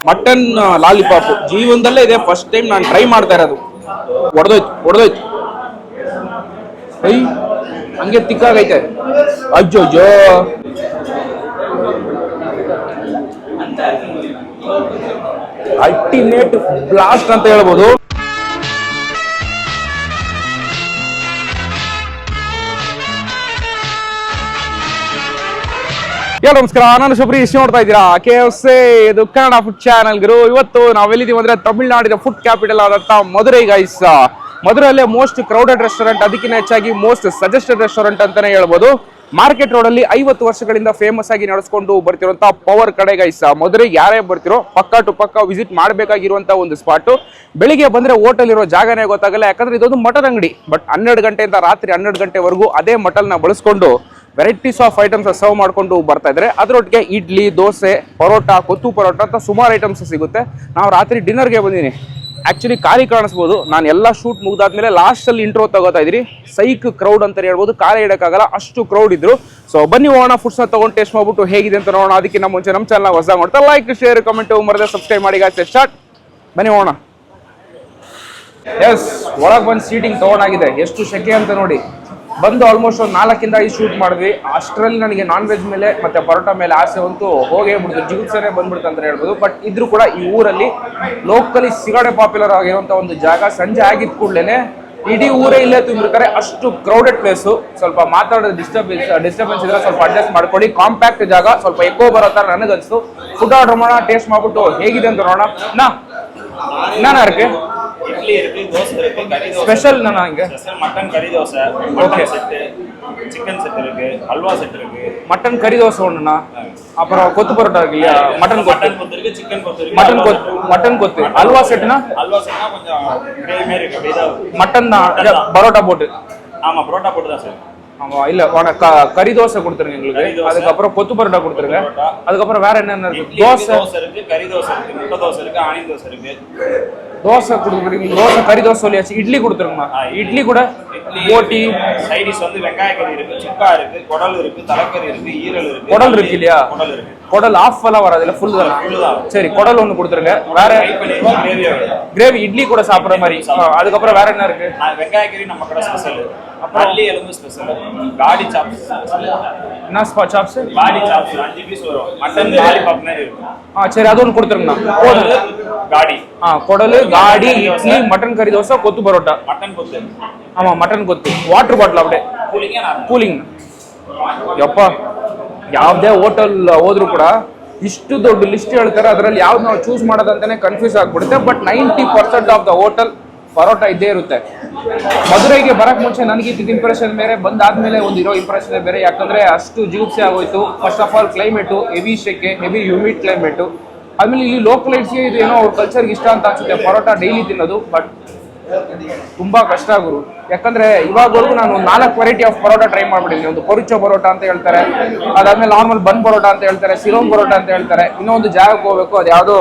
Mutton lollipop ಜೀವನದಲ್ಲೇ ಇದೆ first time ನಾನು try ಮಾಡ್ತಾ ಇರೋದು. ಹೊಡೆದೋಯ್ತು ಐ ಹಂಗೆ ತಿಕ್ಕಾಗೈತೆ. ಅಜ್ಜೋ ಅಲ್ಟಿಮೇಟ್ ಬ್ಲಾಸ್ಟ್ ಅಂತ ಹೇಳ್ಬೋದು. ನಮಸ್ಕಾರ, ನಾನು ಶಬರೀಶ್. ನೋಡ್ತಾ ಇದ್ದೀರಾ KFC, ಇದು ಕನ್ನಡ ಫುಡ್ ಚಾನಲ್ ಗುರು. ಇವತ್ತು ನಾವೆಲ್ಲಿದ್ದೀವಿ ಅಂದ್ರೆ ತಮಿಳುನಾಡಿನ ಫುಡ್ ಕ್ಯಾಪಿಟಲ್ ಆದಂತ ಮಧುರೈ ಗೈಸ್. ಮಧುರೈಯಲ್ಲೇ ಮೋಸ್ಟ್ ಕ್ರೌಡೆಡ್ ರೆಸ್ಟೋರೆಂಟ್, ಅದಕ್ಕಿಂತ ಹೆಚ್ಚಾಗಿ ಮೋಸ್ಟ್ ಸಜೆಸ್ಟೆಡ್ ರೆಸ್ಟೋರೆಂಟ್ ಅಂತಾನೆ ಹೇಳ್ಬೋದು. ಮಾರ್ಕೆಟ್ ರೋಡ್ ಅಲ್ಲಿ 50 ವರ್ಷಗಳಿಂದ ಫೇಮಸ್ ಆಗಿ ನಡೆಸ್ಕೊಂಡು ಬರ್ತಿರುವಂತಹ ಪವರ್ ಕಡೆ ಗೈಸ್. ಮಧುರೈಗೆ ಯಾರೇ ಬರ್ತಿರೋ ಪಕ್ಕ ಟು ಪಕ್ಕ ವಿಸಿಟ್ ಮಾಡಬೇಕಾಗಿರುವಂತ ಒಂದು ಸ್ಪಾಟ್. ಬೆಳಿಗ್ಗೆ ಬಂದ್ರೆ ಹೋಟೆಲ್ ಇರೋ ಜಾಗನೇ ಗೊತ್ತಾಗಲ್ಲ, ಯಾಕಂದ್ರೆ ಇದೊಂದು ಮಟನ್ ಅಂಗಡಿ. ಬಟ್ 12 ಗಂಟೆಯಿಂದ ರಾತ್ರಿ 12 ಗಂಟೆವರೆಗೂ ಅದೇ ಮಟನ್ ನ ಬಳಸ್ಕೊಂಡು ವೆರೈಟೀಸ್ ಆಫ್ ಐಟಮ್ಸ್ ಸರ್ವ್ ಮಾಡ್ಕೊಂಡು ಬರ್ತಾ ಇದ್ದಾರೆ. ಅದರೊಟ್ಟಿಗೆ ಇಡ್ಲಿ, ದೋಸೆ, ಪರೋಟ, ಕೊತ್ತು ಪರೋಟ ಅಂತ ಸುಮಾರು ಐಟಮ್ಸ್ ಸಿಗುತ್ತೆ. ನಾವು ರಾತ್ರಿ ಡಿನ್ನರ್ಗೆ ಬಂದಿದ್ದೀನಿ. ಆಕ್ಚುಲಿ ಖಾಲಿ ಕಾಣಿಸ್ಬೋದು, ನಾನು ಎಲ್ಲ ಶೂಟ್ ಮುಗ್ದಾದ್ಮೇಲೆ ಲಾಸ್ಟ್ ಅಲ್ಲಿ ಇಂಟ್ರೋ ತಗೋತಾ ಇದ್ದೀನಿ. ಸೈಕ್ ಕ್ರೌಡ್ ಅಂತ ಹೇಳ್ಬೋದು, ಖಾಲಿ ಇಡಕ್ಕಾಗಲ್ಲ ಅಷ್ಟು ಕ್ರೌಡ್ ಇದ್ರು. ಸೊ ಬನ್ನಿ ಹೋಗೋಣ, ಫುಡ್ಸ್ ನ ತಗೊಂಡು ಟೇಸ್ಟ್ ಮಾಡ್ಬಿಟ್ಟು ಹೇಗಿದೆ ಅಂತ ನೋಡೋಣ. ಅದಕ್ಕಿಂತ ಮುಂಚೆ ನಮ್ಮ ಚಾನಲ್ ಹೊಸ ಮಾಡ್ತಾ ಲೈಕ್, ಶೇರ್, ಕಮೆಂಟ್ ಮರದೆ ಸಬ್ಸ್ಕ್ರೈಬ್ ಮಾಡಿ ಗಾಯ್ಸ್. ಸ್ಟಾರ್ಟ್, ಬನ್ನಿ ಹೋಗೋಣ. ಎಸ್, ಒಳಗೆ ಬಂದು ಸೀಟಿಂಗ್ ತಗೊಂಡಾಗಿದೆ. ಎಷ್ಟು ಶೆಕೆ ಅಂತ ನೋಡಿ. ಬಂದು ಆಲ್ಮೋಸ್ಟ್ ಒಂದು 4 ಇಂದ 5 ಶೂಟ್ ಮಾಡಿದ್ವಿ. ಅಷ್ಟರಲ್ಲಿ ನನಗೆ ನಾನ್ ವೆಜ್ ಮೇಲೆ ಮತ್ತೆ ಪರೋಟ ಮೇಲೆ ಆಸೆ ಅಂತೂ ಹೋಗೇ ಬಿಡ್ತು, ಜಿಗುಪ್ಸನೆ ಬಂದ್ಬಿಡ್ತು ಅಂತ ಹೇಳ್ಬೋದು. ಬಟ್ ಇದ್ರೂ ಕೂಡ ಈ ಊರಲ್ಲಿ ಲೋಕಲಿ ಸಿಗಡೆ ಪಾಪ್ಯುಲರ್ ಆಗಿರುವಂತ ಒಂದು ಜಾಗ. ಸಂಜೆ ಆಗಿದ್ ಕೂಡಲೇ ಇಡೀ ಊರೇ ಇಲ್ಲೇ ತುಂಬಿರ್ತಾರೆ, ಅಷ್ಟು ಕ್ರೌಡೆಡ್ ಪ್ಲೇಸು. ಸ್ವಲ್ಪ ಮಾತಾಡೋದು ಡಿಸ್ಟರ್ಬೆನ್ಸ್ ಇದ್ರೆ ಸ್ವಲ್ಪ ಅಡ್ಜಸ್ಟ್ ಮಾಡ್ಕೊಳ್ಳಿ. ಕಾಂಪ್ಯಾಕ್ಟ್ ಜಾಗ, ಸ್ವಲ್ಪ ಎಕೋ ಬರೋ ಥರ ನನಗನ್ಸು. ಫುಡ್ ಆರ್ಡರ್ ಮಾಡೋಣ, ಟೇಸ್ಟ್ ಮಾಡ್ಬಿಟ್ಟು ಹೇಗಿದೆ ಅಂತ ನೋಡೋಣ. ನಾನು ಯಾರಕ್ಕೆ இட்லி இருக்கு, தோசை இருக்கு, கறி தோசை ஸ்பெஷல் என்னன்னா இங்க ஸ்பெஷல் மட்டன் கறி dosa, mutton set, chicken set இருக்கு, அல்வா செட் இருக்கு. மட்டன் கறி தோசை ஒண்ணுனா, அப்புறம் கொத்து பரோட்டா இருக்கு இல்லையா, மட்டன் கொத்து இருக்கு, சிக்கன் கொத்து இருக்கு, மட்டன் கொத்து. அல்வா செட்னா கொஞ்சம் கிரேவி மாதிரி இருக்கு. அப்படியே மட்டன் தான் பரோட்டா போட்டு. ஆமா, பரோட்டா போட்டு தான் சார். ஆமா, இல்ல கறி தோசை கொடுத்துருங்க எங்களுக்கு. அதுக்கப்புறம் கொத்து பரோட்டா கொடுத்துருங்க. அதுக்கப்புறம் வேற என்னென்ன இருக்கு? தோசை இருக்கு, கறி தோசை இருக்கு, முட்டை தோசை இருக்கு, ஆனியன் தோசை இருக்கு. தோசை கொடுக்குறீங்க, தோசை கறி தோசை சொல்லியாச்சு. இட்லி கொடுத்துருங்கண்ணா. இட்லி கூட போட்டி சைடிஷ் வந்து வெங்காய கறி இருக்கு, சுக்கா இருக்கு, குடல் இருக்கு, தலைக்கறி இருக்கு, ஈரல் இருக்கு. குடல் இருக்கு இல்லையா? குடல் இருக்கு. குடல் ஆஃப் எல்லாம் வராது இல்ல, ஃபுல் தான். சரி, குடல் ஒன்று கொடுத்துருங்க. வேற கிரேவி இட்லி கூட சாப்பிட்ற மாதிரி. அதுக்கப்புறம் வேற என்ன இருக்கு? வெங்காய கறி நம்ம கடை ஸ்பெஷல். அப்புறம் அள்ளி எலும்பு ஸ்பெஷல், காடி சாப்ஸ். என்ன சாப்ஸ்? காடி சாப்ஸ் 5 பீஸ் வரும். மட்டன் லாலிபாப் மாதிரி இருக்கும். சரி, அது ஒன்று கொடுத்துருங்கண்ணா. காடி, குடல், காடி, இட்லி, மட்டன் கறி தோசை, கொத்து பரோட்டா, மட்டன் கொத்து. ஆமா, மட்டன் கொத்து. ವಾಟರ್ ಬಾಟಲ್ அப்படியே ಕೂಲಿಂಗ್. ಯಪ್ಪ, ಯಾವುದೇ ಹೋಟೆಲ್ ಹೋದ್ರು ಕೂಡ ಇಷ್ಟು ದೊಡ್ಡ ಲಿಸ್ಟ್ ಹೇಳ್ತಾರೆ, ಅದರಲ್ಲಿ ಯಾವ್ದು ನಾವು ಚೂಸ್ ಮಾಡೋದಂತಾನೆ ಕನ್ಫ್ಯೂಸ್ ಆಗ್ಬಿಡುತ್ತೆ. But 90% of the hotel parotta ಇದ್ದೇ ಇರುತ್ತೆ. ಮಧುರೈಗೆ ಬರಕ್ ಮುಂಚೆ ನನಗೆ ಇದ್ದಿದ್ದ ಇಂಪ್ರೆಷನ್ ಬೇರೆ, ಬಂದಾದ್ಮೇಲೆ ಒಂದು ಇರೋ ಇಂಪ್ರೆಷನ್ ಬೇರೆ. ಯಾಕಂದ್ರೆ ಅಷ್ಟು ಜಿಗುಪ್ಸೆ ಆಗೋಯ್ತು. First of all climate heavy ಶೆಕೆ, ಹೆವಿ ಹ್ಯೂಮಿಡ್ ಕ್ಲೈಮೇಟು. ಆಮೇಲೆ ಇಲ್ಲಿ ಲೋಕಲೈಟ್ಸ್ಗೆ ಇದು ಏನೋ ಅವ್ರ ಕಲ್ಚರ್ಗೆ ಇಷ್ಟ ಅಂತ ಅನ್ಸುತ್ತೆ ಪರೋಟ ಡೈಲಿ ತಿನ್ನೋದು. ಬಟ್ ತುಂಬಾ ಕಷ್ಟ ಗುರು. ಯಾಕಂದ್ರೆ ಇವಾಗವರೆಗೂ ನಾನು 4 ವೆರೈಟಿ ಆಫ್ ಪರೋಟ ಟ್ರೈ ಮಾಡ್ಬಿಟ್ಟಿದ್ದೀನಿ. ಒಂದು ಪೊರಿಚೋ ಪರೋಟ ಅಂತ ಹೇಳ್ತಾರೆ, ಅದಾದ್ಮೇಲೆ ನಾರ್ಮಲ್ ಬನ್ ಪರೋಟ ಅಂತ ಹೇಳ್ತಾರೆ, ಸಿರೋಮ್ ಪರೋಟ ಅಂತ ಹೇಳ್ತಾರೆ. ಇನ್ನೊಂದು ಜಾಗಕ್ಕೆ ಹೋಗ್ಬೇಕು, ಅದು ಯಾವ್ದೋ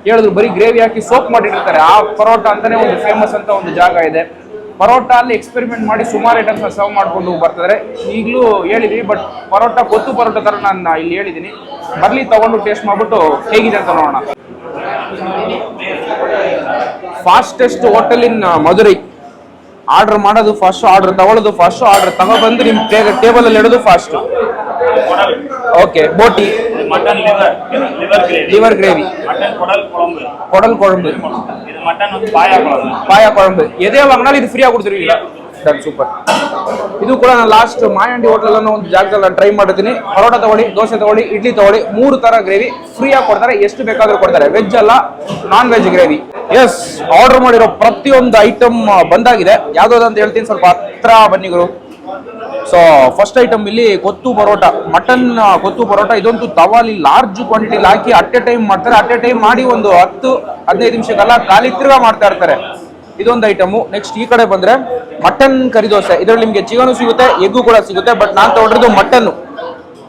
ಹೇಳಿದ್ರು ಬರೀ ಗ್ರೇವಿ ಹಾಕಿ ಸೋಪ್ ಮಾಡಿರ್ತಾರೆ. ಆ ಪರೋಟ ಅಂತಾನೆ ಒಂದು ಫೇಮಸ್ ಅಂತ ಒಂದು ಜಾಗ ಇದೆ. ಪರೋಟ ಅಲ್ಲಿ ಎಕ್ಸ್ಪೆರಿಮೆಂಟ್ ಮಾಡಿ ಸುಮಾರು ಐಟಮ್ಸ್ ಸರ್ವ್ ಮಾಡ್ಕೊಂಡು ಬರ್ತಿದ್ದಾರೆ. ಈಗಲೂ ಹೇಳಿದೀವಿ, ಬಟ್ ಪರೋಟ ಕೊತ್ತು ಪರೋಟ ತರ ನಾನು ಇಲ್ಲಿ ಹೇಳಿದ್ದೀನಿ. ಬರ್ಲಿ, ತಗೊಂಡು ಟೇಸ್ಟ್ ಮಾಡ್ಬಿಟ್ಟು ಹೇಗಿದೆ ಅಂತ ನೋಡೋಣ. Fastest hotel in Madurai. Order ಮಾಡೋದು ಫಾಸ್ಟ್, ಆರ್ಡರ್ ತಗೊಳ್ಳೋದು ಫಾಸ್ಟ್, ಆರ್ಡರ್ ತಗೊಬಂದು ನಿಮ್ ಟೇಬಲ್ ಅಲ್ಲಿ ಇಡೋದು fast. Okay, boti, mutton liver gravy, mutton குடல் குழம்பு, இது மட்டன் வந்து பாயா குழம்பு. எதே வாங்கினாலும் இது ஃப்ரீயா கொடுத்துருவீங்களா? ಸೂಪರ್. ಇದು ಕೂಡ ನಾನು ಲಾಸ್ಟ್ ಮಾಯಾಂಡಿ ಹೋಟೆಲ್ ಅನ್ನೋ ಒಂದು ಜಾಗದಲ್ಲಿ ನಾನು ಟ್ರೈ ಮಾಡಿದ್ದೀನಿ. ಪರೋಟ ತಗೊಳ್ಳಿ, ದೋಸೆ ತಗೊಳ್ಳಿ, ಇಡ್ಲಿ ತಗೊಳ್ಳಿ, 3 ತರ ಗ್ರೇವಿ ಫ್ರೀಯಾಗಿ ಕೊಡ್ತಾರೆ. ಎಷ್ಟು ಬೇಕಾದ್ರೂ ಕೊಡ್ತಾರೆ, ವೆಜ್ ಅಲ್ಲ non veg gravy. Yes, order ಮಾಡಿರೋ ಪ್ರತಿಯೊಂದು ಐಟಮ್ ಬಂದಾಗಿದೆ. ಯಾವ್ದಾದ್ರು ಅಂತ ಹೇಳ್ತೀನಿ, ಸ್ವಲ್ಪ ಹತ್ರ ಬನ್ನಿಗಳು. ಸೊ ಫಸ್ಟ್ ಐಟಮ್ ಇಲ್ಲಿ ಕೊತ್ತು ಪರೋಟ, ಮಟನ್ ಕೊತ್ತು ಪರೋಟ. ಇದೊಂದು ತವಾಲಿ ಲಾರ್ಜ್ ಕ್ವಾಂಟಿಟಿಲಿ ಹಾಕಿ ಅಟ್ ಎ ಟೈಮ್ ಮಾಡ್ತಾರೆ. ಅಟ್ ಎ ಟೈಮ್ ಮಾಡಿ ಒಂದು 10-15 ನಿಮಿಷಕ್ಕೆಲ್ಲ ಖಾಲಿ ತಿರ್ಗಾ ಮಾಡ್ತಾ ಇರ್ತಾರೆ. ಇದೊಂದು ಐಟಮು. ನೆಕ್ಸ್ಟ್ ಈ ಕಡೆ ಬಂದ್ರೆ ಮಟನ್ ಕರಿ ದೋಸೆ. ಇದರಲ್ಲಿ ನಿಮಗೆ ಚಿಕನ್ ಸಿಗುತ್ತೆ, ಎಗ್ಗು ಕೂಡ ಸಿಗುತ್ತೆ. ಬಟ್ ನಾನು ತಗೊಂಡಿರೋದು ಮಟನ್.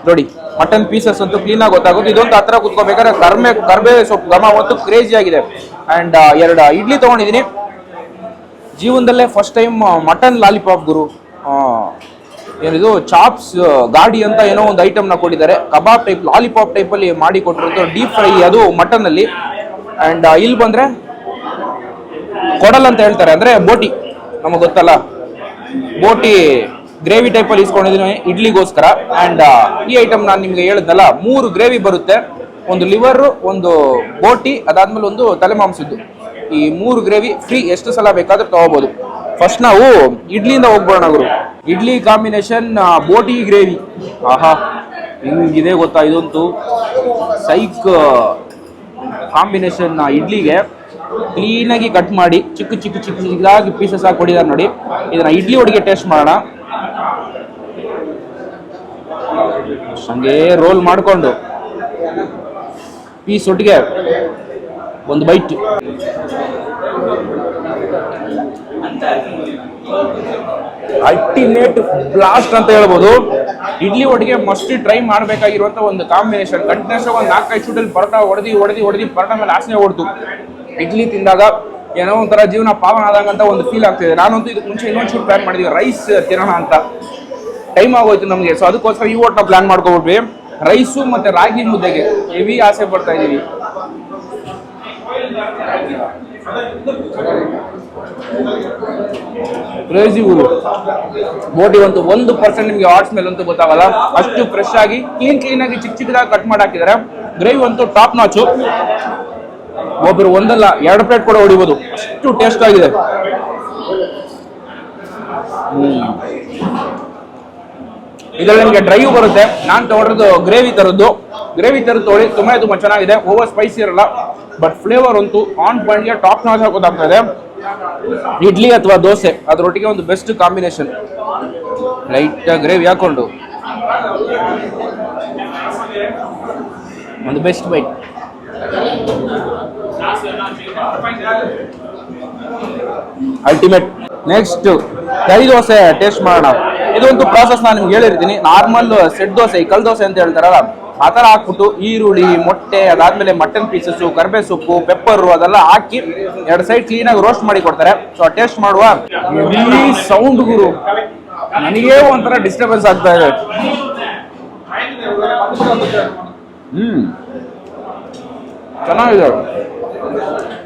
ನೋಡಿ, ಮಟನ್ ಪೀಸಸ್ ಅಂತೂ ಕ್ಲೀನ್ ಆಗಿ ಗೊತ್ತಾಗುತ್ತೆ. ಇದೊಂದು ಹತ್ರ ಕುತ್ಕೋಬೇಕಾದ್ರೆ ಕರ್ಬೇವು ಸೊಪ್ಪು ಘಮ ಒಂದು ಕ್ರೇಜಿ ಆಗಿದೆ. ಅಂಡ್ 2 ಇಡ್ಲಿ ತಗೊಂಡಿದ್ದೀನಿ. ಜೀವನದಲ್ಲೇ ಫಸ್ಟ್ ಟೈಮ್ ಮಟನ್ ಲಾಲಿಪಾಪ್ ಗುರು. ಏನಿದು ಚಾಪ್ಸ್ ಗಾಡಿ ಅಂತ ಏನೋ ಒಂದು ಐಟಮ್ನ ಕೊಟ್ಟಿದ್ದಾರೆ. ಕಬಾಬ್ ಟೈಪ್ ಲಾಲಿಪಾಪ್ ಟೈಪಲ್ಲಿ ಮಾಡಿ ಕೊಟ್ಟಿರೋದು, ಡೀಪ್ ಫ್ರೈ ಅದು ಮಟನ್ನಲ್ಲಿ. ಆ್ಯಂಡ್ ಇಲ್ಲಿ ಬಂದರೆ ಕೊಡಲ್ ಅಂತ ಹೇಳ್ತಾರೆ, ಅಂದರೆ ಬೋಟಿ, ನಮಗೆ ಗೊತ್ತಲ್ಲ, ಬೋಟಿ ಗ್ರೇವಿ ಟೈಪಲ್ಲಿ ಇಸ್ಕೊಂಡಿದ್ದೀನಿ ಇಡ್ಲಿಗೋಸ್ಕರ. ಆ್ಯಂಡ್ ಈ ಐಟಮ್ ನಾನು ನಿಮಗೆ ಹೇಳಿದ್ನಲ್ಲ, 3 ಗ್ರೇವಿ ಬರುತ್ತೆ, ಒಂದು ಲಿವರು, ಒಂದು ಬೋಟಿ, ಅದಾದ್ಮೇಲೆ ಒಂದು ತಲೆ ಮಾಂಸದ್ದು. ಈ 3 ಗ್ರೇವಿ ಫ್ರೀ, ಎಷ್ಟು ಸಲ ಬೇಕಾದ್ರೂ ತಗೋಬಹುದು. ಫಸ್ಟ್ ನಾವು ಇಡ್ಲಿಯಿಂದ ಹೋಗ್ಬೋಣ ಗುರು. ಇಡ್ಲಿ ಕಾಂಬಿನೇಷನ್ ಬೋಟಿ ಗ್ರೇವಿ, ಆಹಾ ಹಿಂಗಿದೆ ಗೊತ್ತಾ, ಇದಂತೂ ಸೈಕ್ ಕಾಂಬಿನೇಷನ್. ಇಡ್ಲಿಗೆ ಕ್ಲೀನಾಗಿ ಕಟ್ ಮಾಡಿ ಚಿಕ್ಕ ಚಿಕ್ಕ ಚಿಕ್ಕ ಚಿಕ್ಕದಾಗಿ ಪೀಸಸ್ ಆಗಿ ಕೊಟ್ಟಿದ್ದಾರೆ ನೋಡಿ. ಇದನ್ನ ಇಡ್ಲಿ ಒಳಗೆ ಟೇಸ್ಟ್ ಮಾಡೋಣ. ಹಂಗೆ ರೋಲ್ ಮಾಡಿಕೊಂಡು ಪೀಸ್ ಒಟ್ಟಿಗೆ ಒಂದು ಬೈಟ್. ಅಲ್ಟಿಮೇಟ್ ಬ್ಲಾಸ್ಟ್ ಅಂತ ಹೇಳ್ಬೋದು. ಇಡ್ಲಿ ಒಟ್ಟಿಗೆ ಮಸ್ಟ್ ಟ್ರೈ ಮಾಡಬೇಕಾಗಿರುವಂತ ಒಂದು ಕಾಂಬಿನೇಷನ್. ಕಂಟಿನ್ಯೂಸ್ ಒಂದು 4-5 ಶೂಟಲ್ಲಿ ಪರೋಟ ಹೊಡೆದಿ ಪರೋಟ ಮೇಲೆ ಆಸನೆ ಹೊಡ್ತು. ಇಡ್ಲಿ ತಿಂದಾಗ ಏನೋ ಒಂಥರ ಜೀವನ ಪಾವನ ಆದಂಗಂತ ಒಂದು ಫೀಲ್ ಆಗ್ತಿದೆ. ನಾನಂತೂ ಇದಕ್ಕೆ ಮುಂಚೆ ಇನ್ನೊಂದು ಶೂಟ್ ಪ್ಲಾನ್ ಮಾಡಿದ್ವಿ, ರೈಸ್ ತಿನ್ನೋಣ ಅಂತ. ಟೈಮ್ ಆಗೋಯ್ತು ನಮಗೆ, ಸೊ ಅದಕ್ಕೋಸ್ಕರ ಈ ಓಟ್ನ ಪ್ಲಾನ್ ಮಾಡ್ಕೊಬಿಟ್ವಿ. ರೈಸು ಮತ್ತೆ ರಾಗಿ ಮುದ್ದೆಗೆ ಹೆವಿ ಆಸೆ ಪಡ್ತಾ ಇದೀವಿ. ಕ್ರೇಜಿ ಊರು. ಬೋಟಿ ಅಂತೂ 1% ನಿಮಗೆ ಹಾಟ್ ಸ್ಮೆಲ್ ಅಂತೂ ಗೊತ್ತಾಗಲ್ಲ, ಅಷ್ಟು ಫ್ರೆಶ್ ಆಗಿ ಕ್ಲೀನ್ ಆಗಿ ಚಿಕ್ಕ ಚಿಕ್ಕದಾಗಿ ಕಟ್ ಮಾಡಿ ಹಾಕಿದ್ದಾರೆ. ಗ್ರೇವಿ ಅಂತೂ ಟಾಪ್ ನಾಚು. ಒಬ್ರು ಒಂದಲ್ಲ 2 ಪ್ಲೇಟ್ ಕೂಡ ಹೊಡಿಬೋದು, ಅಷ್ಟು ಟೇಸ್ಟ್ ಆಗಿದೆ. ಇದರಲ್ಲಿ ನಿಮಗೆ ಡ್ರೈವ್ ಬರುತ್ತೆ. ನಾನು ತಗೊಂಡಿರೋದು ಗ್ರೇವಿ ತರದ್ದು ತೊಗೊಳ್ಳಿ, ತುಂಬಾ ಚೆನ್ನಾಗಿದೆ. ಓವರ್ ಸ್ಪೈಸಿ ಇರಲ್ಲ, ಬಟ್ ಫ್ಲೇವರ್ ಅಂತೂ ಆನ್ ಪಾಯಿಂಟ್ಗೆ ಟಾಪ್ ನಾಚ್ ಗೊತ್ತಾಗ್ತಾ ಇದೆ. ಇಡ್ಲಿ ಅಥವಾ ದೋಸೆ ಅದರೊಟ್ಟಿಗೆ ಒಂದು ಬೆಸ್ಟ್ ಕಾಂಬಿನೇಷನ್. ಲೈಟ್ ಗ್ರೇವಿ ಹಾಕೊಂಡು ಒಂದು ಬೆಸ್ಟ್ ಬೈಟ್. ಅಲ್ಟಿಮೇಟ್. ನೆಕ್ಸ್ಟ್ ಕರಿ ದೋಸೆ ಟೇಸ್ಟ್ ಮಾಡೋಣ. ಇದೊಂದು ಪ್ರಾಸೆಸ್ ನಾನು ನಿಮ್ಗೆ ಹೇಳಿರ್ತೀನಿ. ನಾರ್ಮಲ್ ಸೆಟ್ ದೋಸೆ, ಕಲ್ ದೋಸೆ ಅಂತ ಹೇಳ್ತಾರಲ್ಲ, ಆ ಥರ ಹಾಕ್ಬಿಟ್ಟು ಈರುಳ್ಳಿ, ಮೊಟ್ಟೆ, ಅದಾದ್ಮೇಲೆ ಮಟನ್ ಪೀಸಸ್ಸು, ಕರ್ಬೇ ಸೊಪ್ಪು, ಪೆಪ್ಪರು ಅದೆಲ್ಲ ಹಾಕಿ 2 ಸೈಡ್ ಕ್ಲೀನಾಗಿ ರೋಸ್ಟ್ ಮಾಡಿ ಕೊಡ್ತಾರೆ. ಸೊ ಟೇಸ್ಟ್ ಮಾಡುವ. ಈ ಸೌಂಡ್ ಗುರು ನನಗೇ ಒಂಥರ ಡಿಸ್ಟರ್ಬೆನ್ಸ್ ಆಗ್ತಾ ಇದೆ. ಚೆನ್ನಾಗಿದೆ,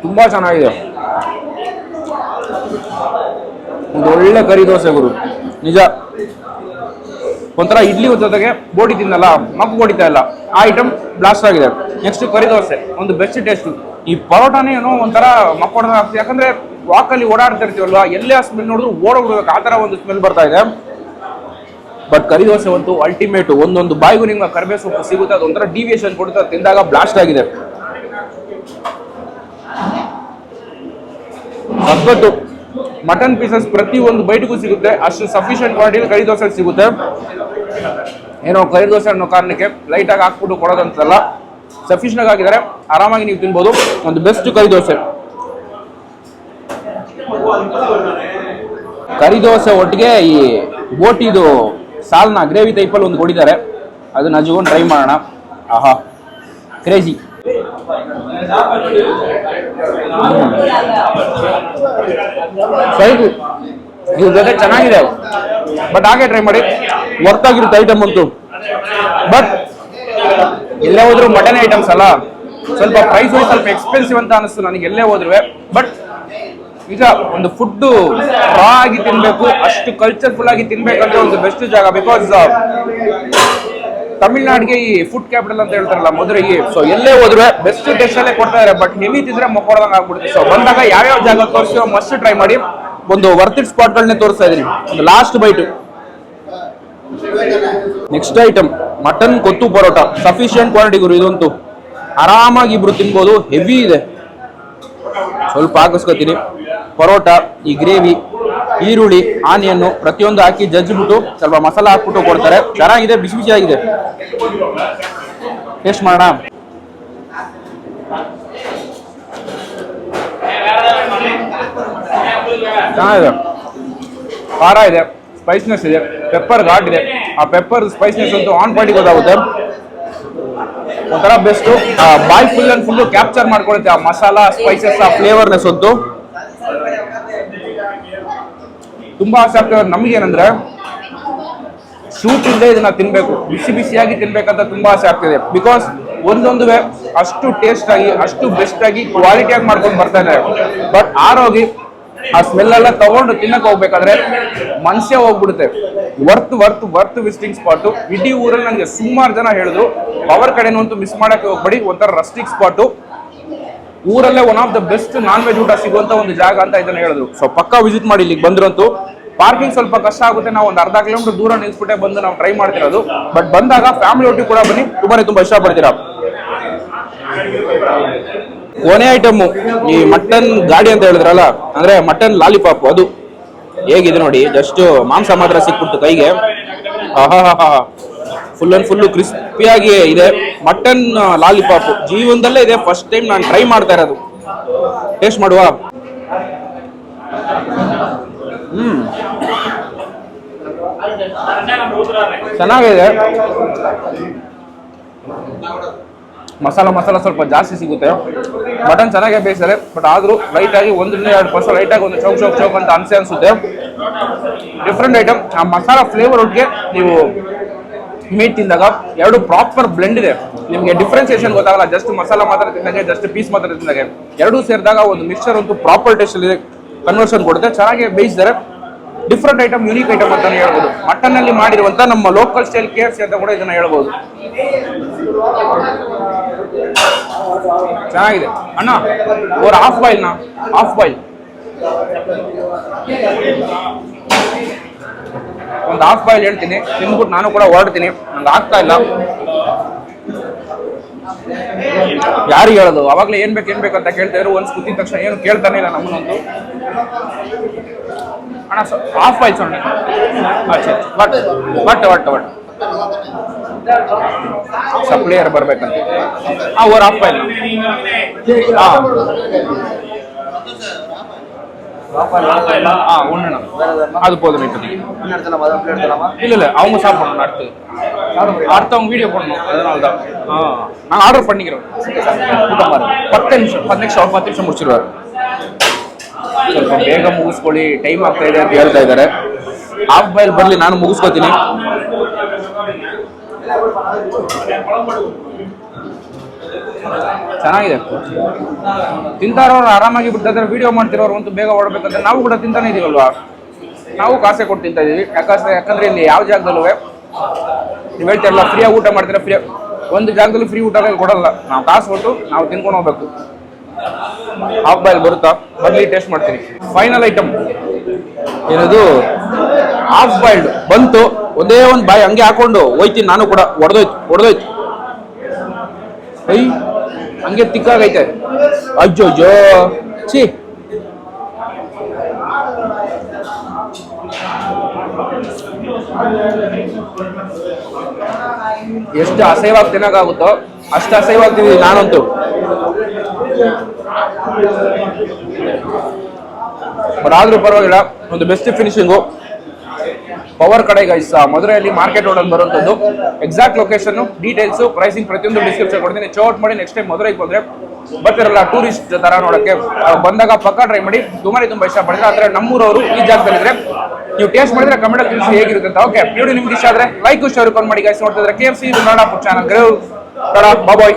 ತುಂಬಾ ಚೆನ್ನಾಗಿದೆ. ಒಂದು ಒಳ್ಳೆ ಕರಿ ದೋಸೆ ಗುರು, ನಿಜ. ಒಂಥರ ಇಡ್ಲಿ ಜೊತೆಗೆ ಬೋಟಿ ತಿನ್ನಲ್ಲ, ಮಗ್ಗು ಹೊಡಿತಾ ಇಲ್ಲ, ಆ ಐಟಮ್ ಬ್ಲಾಸ್ಟ್ ಆಗಿದೆ. ನೆಕ್ಸ್ಟ್ ಕರಿ ದೋಸೆ ಒಂದು ಬೆಸ್ಟ್ ಟೇಸ್ಟ್. ಈ ಪರೋಟಾನೇ ಏನೋ ಒಂಥರ ಮಕ್ಕೊಡ ಆಗ್ತದೆ, ಯಾಕಂದ್ರೆ ವಾಕಲ್ಲಿ ಓಡಾಡ್ತಾ ಇರ್ತೀವಲ್ವಾ, ಎಲ್ಲೇ ಆ ಸ್ಮೆಲ್ ನೋಡಿದ್ರು ಓಡೋಗ್ಬಿಡ್ಬೇಕು, ಆ ಥರ ಒಂದು ಸ್ಮೆಲ್ ಬರ್ತಾ ಇದೆ. ಬಟ್ ಕರಿ ದೋಸೆ ಅಂತೂ ಅಲ್ಟಿಮೇಟ್. ಒಂದೊಂದು ಬಾಯಿಗೂ ನಿಮ್ಗೆ ಕರ್ಬೇ ಸೊಪ್ಪು ಸಿಗುತ್ತೆ, ಅದೊಂಥರ ಡಿವಿಯೇಷನ್ ಕೊಡುತ್ತೆ, ತಿಂದಾಗ ಬ್ಲಾಸ್ಟ್ ಆಗಿದೆ. ಸಬ್ಬತ್ತು ಮಟನ್ ಪೀಸಸ್ ಪ್ರತಿ ಒಂದು ಬೈಟ್ಗೂ ಸಿಗುತ್ತೆ, ಅಷ್ಟು ಸಫಿಷಿಯಂಟ್ ಕ್ವಾಂಟಿಟಿ ಕರಿ ದೋಸೆ ಸಿಗುತ್ತೆ. ಏನೋ ಕರಿ ದೋಸೆ ಅನ್ನೋ ಕಾರಣಕ್ಕೆ ಲೈಟಾಗಿ ಹಾಕ್ಬಿಟ್ಟು ಕೊಡೋದಂತಲ್ಲ, ಸಫಿಷಿಯಂಟ್ ಆಗಿದ್ದಾರೆ, ಆರಾಮಾಗಿ ನೀವು ತಿನ್ಬೋದು. ಒಂದು ಬೆಸ್ಟ್ ಕರಿ ದೋಸೆ. ಕರಿ ದೋಸೆ ಒಟ್ಟಿಗೆ ಈ ಬೋಟಿದು ಸಾಲ್ನ ಗ್ರೇವಿ ಟೈಪಲ್ಲಿ ಒಂದು ಕೊಡಿದ್ದಾರೆ, ಅದನ್ನ ಹಚ್ಕೊಂಡು ಟ್ರೈ ಮಾಡೋಣ. ಆಹಾ ಕ್ರೇಜಿ. ಸೈಗು ಇದ್ರ ಜೊತೆ ಚೆನ್ನಾಗಿದೆ, ಬಟ್ ಹಾಗೆ ಟ್ರೈ ಮಾಡಿ, ವರ್ತ್ ಆಗಿರುತ್ತೆ ಐಟಮ್ ಅಂತೂ. ಬಟ್ ಎಲ್ಲೇ ಹೋದ್ರು ಮಟನ್ ಐಟಮ್ಸ್ ಅಲ್ಲ, ಸ್ವಲ್ಪ ಪ್ರೈಸ್ ವೈಸ್ ಸ್ವಲ್ಪ ಎಕ್ಸ್ಪೆನ್ಸಿವ್ ಅಂತ ಅನಿಸ್ತು ನನಗೆ ಎಲ್ಲೇ ಹೋದ್ರು. ಬಟ್ ಈಗ ಒಂದು ಫುಡ್ ರಾ ಆಗಿ ತಿನ್ಬೇಕು, ಅಷ್ಟು ಕಲ್ಚರ್ಫುಲ್ ಆಗಿ ತಿನ್ಬೇಕಂದ್ರೆ ಒಂದು ಬೆಸ್ಟ್ ಜಾಗ. ಬಿಕಾಸ್ ತಮಿಳ್ನಾಡಿಗೆ ಈ ಫುಡ್ ಕ್ಯಾಪಿಟಲ್ ಅಂತ ಹೇಳ್ತಾರಲ್ಲ ಮಧುರೈಗೆ, ಸೊ ಎಲ್ಲೇ ಹೋದ್ರೆ ಬೆಸ್ಟ್ ಟೇಸ್ಟ್ ಅಲ್ಲೇ ಕೊಡ್ತಾ ಇದಾರೆ. ಬಟ್ ಹೆವಿ ತಿಂದ್ರೆ ಮಕ್ಕೊಡದಂಗೆ ಆಗ್ಬಿಡುತ್ತೆ. ಸೊ ಬಂದಾಗ ಯಾವ್ಯಾವ ಜಾಗ ತೋರಿಸಿ ಮಸ್ಟ್ ಟ್ರೈ ಮಾಡಿ. ಒಂದು ವರ್ತ್ ಇಟ್ ಸ್ಪಾಟ್ಗಳನ್ನೇ ತೋರಿಸ್ತಾ ಇದೀನಿ. ಒಂದು last bite. Next item mutton kothu parotta, sufficient quantity ಗುರು. ಇದಂತೂ ಆರಾಮಾಗಿ ಇಬ್ರು ತಿನ್ಬೋದು, ಹೆವಿ ಇದೆ. ಸ್ವಲ್ಪ ಹಾಕಿಸ್ಕೊತೀನಿ. ಪರೋಟ, ಈ ಗ್ರೇವಿ, ಈರುಳ್ಳಿ, ಆನಿಯನ್ನು ಪ್ರತಿಯೊಂದು ಹಾಕಿ ಜಜ್ಜಿಬಿಟ್ಟು ಸ್ವಲ್ಪ ಮಸಾಲ ಹಾಕ್ಬಿಟ್ಟು ಕೊಡ್ತಾರೆ. ಚೆನ್ನಾಗಿದೆ, ಬಿಸಿ ಬಿಸಿಯಾಗಿದೆ. ಟೇಸ್ಟ್ ಮಾಡೋಣ. ಚೆನ್ನಾಗಿದೆ, ಖಾರ ಇದೆ, ಸ್ಪೈಸ್ನೆಸ್ ಇದೆ, ಪೆಪ್ಪರ್ ಘಾಟ್ ಇದೆ. ಆ ಪೆಪ್ಪರ್ ಸ್ಪೈಸ್ನೆಸ್ ಅಂತೂ ಆನ್ ಪಾಯಿಂಟ್ ಗೊತ್ತಾಗುತ್ತೆ. ಒಂಥರ ಬೆಸ್ಟ್. ಬಾಯ್ ಫುಲ್ ಅಂಡ್ ಫುಲ್ ಕ್ಯಾಪ್ಚರ್ ಮಾಡ್ಕೊಳುತ್ತೆ ಆ ಮಸಾಲಾ, ಸ್ಪೈಸಸ್, ಆ ಫ್ಲೇವರ್ನೆಸ್ ಅಂತೂ. ತುಂಬಾ ಆಸೆ ಆಗ್ತದೆ ನಮಗೇನಂದ್ರೆ ಶೂಟ್ ಇಲ್ಲದೆ ಇದನ್ನ ತಿನ್ಬೇಕು, ಬಿಸಿ ಬಿಸಿಯಾಗಿ ತಿನ್ಬೇಕಂತ ತುಂಬಾ ಆಸೆ ಆಗ್ತಿದೆ. ಬಿಕಾಸ್ ಒಂದೊಂದುವೆ ಅಷ್ಟು ಟೇಸ್ಟ್ ಆಗಿ ಅಷ್ಟು ಬೆಸ್ಟ್ ಆಗಿ ಕ್ವಾಲಿಟಿಯಾಗಿ ಮಾಡ್ಕೊಂಡು ಬರ್ತಾ ಇದ್ದಾರೆ. ಬಟ್ ಆರೋಗಿ ಆ ಸ್ಮೆಲ್ ಎಲ್ಲ ತಗೊಂಡು ತಿನ್ನಕ್ ಹೋಗ್ಬೇಕಾದ್ರೆ ಮನುಷ್ಯ ಹೋಗ್ಬಿಡುತ್ತೆ. Worth visiting spot. ಇಡೀ ಊರಲ್ಲಿ ನಂಗೆ ಸುಮಾರು ಜನ ಹೇಳಿದ್ರು ಪವರ್ ಕಡೆನಂತೂ ಮಿಸ್ ಮಾಡಕ್ಕೆ ಹೋಗ್ಬೇಡಿ, ಒಂಥರ ರಸ್ಟಿಕ್ ಸ್ಪಾಟು, ಊರಲ್ಲೇ one of the best non veg ಊಟ ಸಿಗುವಂತ ಒಂದು ಜಾಗ ಅಂತ ಇದನ್ನ ಹೇಳಿದ್ರು. ಸೊ ಪಕ್ಕಾ ವಿಸಿಟ್ ಮಾಡಿ ಇಲ್ಲಿಗೆ ಬಂದ್ರಂತೂ. ಪಾರ್ಕಿಂಗ್ ಸ್ವಲ್ಪ ಕಷ್ಟ ಆಗುತ್ತೆ, ನಾವು ಒಂದು ಅರ್ಧ ಕಿಲೋಮೀಟರ್ ದೂರ ನಿಲ್ಸ್ಬಿಟ್ಟೆ ಬಂದು ನಾವು ಟ್ರೈ ಮಾಡ್ತಿರೋದು. ಬಟ್ ಬಂದಾಗ ಫ್ಯಾಮಿಲಿ ಒಟ್ಟಿಗೆ ಕೂಡ ಬನ್ನಿ, ತುಂಬಾ ಇಷ್ಟಪಡ್ತೀರಾ. ಕೊನೆ ಐಟಮ್ ಈ ಮಟನ್ ಗಾಡಿ ಅಂತ ಹೇಳಿದ್ರಲ್ಲ, ಅಂದ್ರೆ ಮಟನ್ ಲಾಲಿಪಾಪ್. ಅದು ಹೇಗಿದೆ ನೋಡಿ, ಜಸ್ಟ್ ಮಾಂಸ ಮಾತ್ರ ಸಿಕ್ಬಿಟ್ಟು ಕೈಗೆ. ಫುಲ್ ಅಂಡ್ ಫುಲ್ಲು ಕ್ರಿಸ್ಪಿಯಾಗಿ ಇದೆ ಮಟನ್ ಲಾಲಿಪಾಪ್. ಜೀವನದಲ್ಲೇ ಇದೆ, ಫಸ್ಟ್ ಟೈಮ್ ನಾನು ಟ್ರೈ ಮಾಡ್ತಾ ಇರೋದು. ಟೇಸ್ಟ್ ಮಾಡುವ. ಚೆನ್ನಾಗಿದೆ. ಮಸಾಲ ಸ್ವಲ್ಪ ಜಾಸ್ತಿ ಸಿಗುತ್ತೆ. ಮಟನ್ ಚೆನ್ನಾಗೇ ಬೇಯಿಸ್ತಾರೆ, ಬಟ್ ಆದ್ರೂ ಲೈಟ್ ಆಗಿ 1-2% ಲೈಟ್ ಆಗಿ ಒಂದು ಚೌಕ್ ಅಂತ ಅನ್ಸುತ್ತೆ. Different item. ಆ ಮಸಾಲ ಫ್ಲೇವರ್ ಒಟ್ಟಿಗೆ ನೀವು ಮೀಟ್ ತಿಂದಾಗ ಎರಡು ಪ್ರಾಪರ್ ಬ್ಲೆಂಡ್ ಇದೆ. ನಿಮಗೆ ಡಿಫ್ರೆನ್ಸಿಯೇಷನ್ ಗೊತ್ತಾಗಲ್ಲ, ಜಸ್ಟ್ ಮಸಾಲ ಮಾತ್ರ ತಿಂದಾಗೆ, ಜಸ್ಟ್ ಪೀಸ್ ಮಾತ್ರ ತಿಂದಾಗೆ. ಎರಡೂ ಸೇರಿದಾಗ ಒಂದು ಮಿಕ್ಸರ್ ಅಂತೂ ಪ್ರಾಪರ್ ಟೇಸ್ಟ್ ಅಲ್ಲಿ ಕನ್ವರ್ಷನ್ ಕೊಡುತ್ತೆ. ಚೆನ್ನಾಗಿ ಬೇಯಿಸಿದ್ದಾರೆ. ಡಿಫ್ರೆಂಟ್ ಐಟಮ್, ಯೂನಿಕ್ ಐಟಮ್ ಅಂತಾನೆ ಹೇಳ್ಬೋದು. ಮಟನ್ ಅಲ್ಲಿ ಮಾಡಿರುವಂತ ನಮ್ಮ ಲೋಕಲ್ ಸ್ಟೈಲ್ KFC ಅಂತ ಕೂಡ ಇದನ್ನ ಹೇಳ್ಬೋದು. ಚೆನ್ನಾಗಿದೆ ಅಣ್ಣ. ಒಂದು ಹಾಫ್ ಬಾಯ್ಲ್ ಒಂದು ಹಾಫ್ ಬಾಯ್ಲ್ ಹೇಳ್ತೀನಿ, ತಿಂದ್ಬಿಟ್ಟು ನಾನು ಕೂಡ ಹೊರಡ್ತೀನಿ. ನಂಗೆ ಆಗ್ತಾ ಇಲ್ಲ. ಯಾರಿಗೆ ಹೇಳೋದು, ಅವಾಗಲೇ ಏನ್ ಬೇಕು ಅಂತ ಕೇಳ್ತಾ ಇದ್ರು. ಒಂದ್ ಕೂತಿದ ತಕ್ಷಣ ಏನು ಕೇಳ್ತಾನೆ ಇಲ್ಲ ನಮ್ಮನ್ನಂತೂ. ಅಣ್ಣ ಹಾಫ್ ಬಾಯ್ಲ್ ಸೊನ್ನೆ. ಬಟ್ ಸಪ್ಲೈಯರ್ ಬರ್ಬೇಕಂತ. ಒಂದು ಹಾಫ್ ಬಾಯ್ಲ್. உண்ணணும் அது போதும். இல்ல அவங்க சாப்பிடணும். அடுத்தவங்க வீடியோ பண்ணணும், அதனால தான் நான் ஆர்டர் பண்ணிக்கிறேன். 10 நிமிஷம் முடிச்சிருவாரு. ಸ್ವಲ್ಪ ಬೇಗ ಮುಗಿಸ್ಕೊಳ್ಳಿ, ಟೈಮ್ ಆಗ್ತಾ ಇದೆ ಅಂತ ಹೇಳ್ತಾ ಇದ್ದಾರೆ. ಹಾಫ್ ಬಾಯ್ಲ್ ಬರ್ಲಿ, ನಾನು ಮುಗಿಸ್ಕೋತೀನಿ. ಚೆನ್ನಾಗಿದೆ. ತಿಂತಾರವ್ರು ಆರಾಮಾಗಿ ಬಿಡ್ತಾ ವಿಡಿಯೋ ಮಾಡ್ತಿರೋರು ಅಂತೂ ಬೇಗ ಹೊರಡ್ಬೇಕಂದ್ರೆ ನಾವು ಕೂಡ ತಿಂತಾನೆ ಇದೀವಲ್ವಾ. ನಾವು ಕಾಸೆ ಕೊಟ್ಟು ತಿಂತಾ ಇದೀವಿ. ಯಾಕಂದ್ರೆ ಇಲ್ಲಿ ಯಾವ ಜಾಗದಲ್ಲೂ ನೀವು ಹೇಳ್ತಿರಲ್ಲ ಫ್ರೀಯಾಗಿ ಊಟ ಮಾಡ್ತೀರಾ, ಫ್ರೀ ಒಂದು ಜಾಗದಲ್ಲಿ ಫ್ರೀ ಊಟ ಕೊಡಲ್ಲ. ನಾವು ಕಾಸು ಕೊಟ್ಟು ನಾವು ತಿನ್ಕೊಂಡು ಹೋಗ್ಬೇಕು. ಹಾಫ್ ಬಾಯ್ಲ್ ಬರುತ್ತಾ, ಬರ್ಲಿ ಟೇಸ್ಟ್ ಮಾಡ್ತೀನಿ. ಫೈನಲ್ ಐಟಮ್ ಏನದು, ಹಾಫ್ ಬಾಯ್ಲ್ಡ್ ಬಂತು. ಒಂದೇ ಒಂದು ಬಾಯಿ ಹಂಗೆ ಹಾಕೊಂಡು ಹೋಯ್ತೀನಿ ನಾನು ಕೂಡ. ಹೊಡೆದೋಯ್ತು. ಹಂಗೆ ತಿಕ್ಕಾಗೈತೆ. ಅಜ್ಜೋ ಛೀ. ಎಷ್ಟು ಅಸಹ್ಯವಾಗಿ ತಿನ್ನಕ್ಕಾಗುತ್ತೋ ಅಷ್ಟು ಅಸಹ್ಯವಾಗಿ ತಿಂದಿದ್ದೀನಿ ನಾನಂತೂ. ಬಟ್ ಆದ್ರೂ ಪರವಾಗಿಲ್ಲ, ಒಂದು ಬೆಸ್ಟ್ ಫಿನಿಶಿಂಗು. ಪವರ್ ಕಡೆ ಗೈಸ್, ಮಧುರೆಯಲ್ಲಿ ಮಾರ್ಕೆಟ್ ರೋಡ್ ಅಲ್ಲಿ ಬರುವಂತದ್ದು. ಎಕ್ಸಾಕ್ಟ್ ಲೊಕೇಶನ್, ಡೀಟೇಲ್ಸ್, ಪ್ರೈಸಿಂಗ್ ಪ್ರತಿಯೊಂದು ಡಿಸ್ಕ್ರಿಪ್ಷನ್ ಕೊಡ್ತೀನಿ. ಚೌಟ್ ಮಾಡಿ ನೆಕ್ಸ್ಟ್ ಟೈಮ್ ಮಧುರೈಗೆ ಬಂದ್ರೆ ಬರ್ತಿರಲ್ಲ ಟೂರಿಸ್ಟ್ ತರ ನೋಡಕ್ಕೆ, ಬಂದಾಗ ಪಕ್ಕ ಟ್ರೈ ಮಾಡಿ. ತುಂಬಾ ಇಷ್ಟಪಡಿದ್ರೆ ಆದ್ರೆ ನಮ್ಮೂರವರು ಈ ಜಾಗದಲ್ಲಿದ್ರೆ ನೀವು ಟೇಸ್ಟ್ ಮಾಡಿದ್ರೆ ಕಮೆಂಟ್ ಅಲ್ಲಿ ತಿಳಿಸಿ ಹೇಗಿರುತ್ತೆ ಅಂತ. ಓಕೆ, ವಿಡಿಯೋ ನಿಮ್ಗೆ ಇಷ್ಟ ಆದ್ರೆ ಲೈಕ್ ಶೇರ್ ಮಾಡಿ ಗೈಸ್. ನೋಡ್ತಿದ್ರೆ KFC ಕನ್ನಡ ಚಾನಲ್. ಬಾಯ್.